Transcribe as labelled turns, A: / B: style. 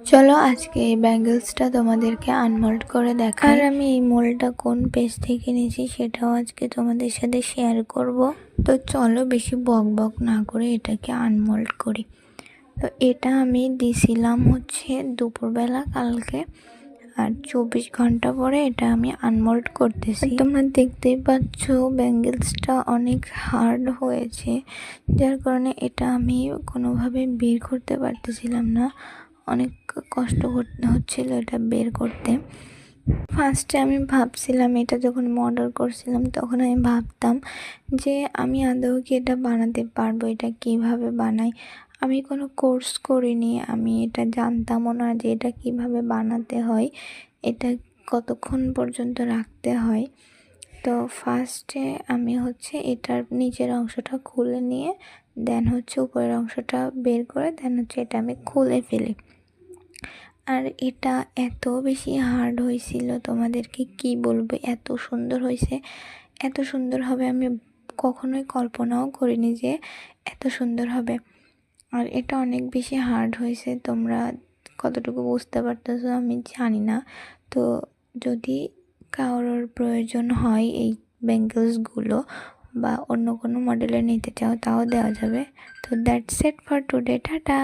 A: চলো আজকে এই ব্যাঙ্গেলসটা তোমাদেরকে আনমোল্ড করে দেখাই। আর আমি এই মোল্ডটা কোন পেজ থেকে নিয়েছি সেটাও আজকে তোমাদের সাথে শেয়ার করব। তো চলো বেশি বক বক না করে এটাকে আনমোল্ড করি। তো এটা আমি দিছিলাম হচ্ছে দুপুরবেলা কালকে, আর 24 ঘন্টা পরে এটা আমি আনমোল্ড করতেছি। তোমরা দেখতেই পাচ্ছ ব্যাঙ্গেলসটা অনেক হার্ড হয়েছে, যার কারণে এটা আমি কোনোভাবে বের করতে পারতেছিলাম না। অনেক কষ্ট হচ্ছিল এটা বের করতে। ফার্স্টে আমি ভাবছিলাম, এটা যখন অর্ডার করছিলাম তখন আমি ভাবতাম যে আমি আদৌ কি এটা বানাতে পারবো, এটা কিভাবে বানাই। আমি কোনো কোর্স করিনি, আমি এটা জানতামও না যে এটা কিভাবে বানাতে হয়, এটা কতক্ষণ পর্যন্ত রাখতে হয়। তো ফার্স্টে আমি হচ্ছে এটার নিচের অংশটা খুলে নিয়ে দেন হচ্ছে উপরের অংশটা বের করে দেন হচ্ছে এটা আমি খুলে ফেলি। আর এটা এত বেশি হার্ড হয়েছিল, তোমাদেরকে কি বলবো, এত সুন্দর হয়েছে, এত সুন্দর হবে আমি কখনোই কল্পনাও করিনি যে এত সুন্দর হবে। আর এটা অনেক বেশি হার্ড হয়েছে, তোমরা কতটুকু বুঝতে পারতেছো আমি জানি না। তো যদি কারোর প্রয়োজন হয় এই ব্যাঙ্গেলসগুলো বা অন্য কোনো মডেলের নিতে চাও তাও দেওয়া যাবে। তো that's it for today, tata.